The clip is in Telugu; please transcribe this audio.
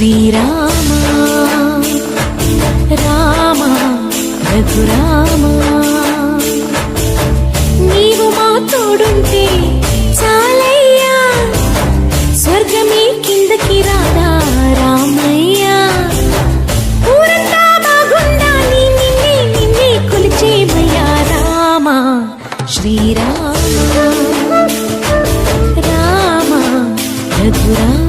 శ్రీరామ రామ రఘురామ నీవు మా తోడుంటే చాలయ్యా స్వర్గమే కిందకి రాదా రామయ్యా ఊరంతా బాగుండాలి నిన్నే నిన్నే కొలిచేమయ్యా రామ శ్రీరామ రామ రఘురామ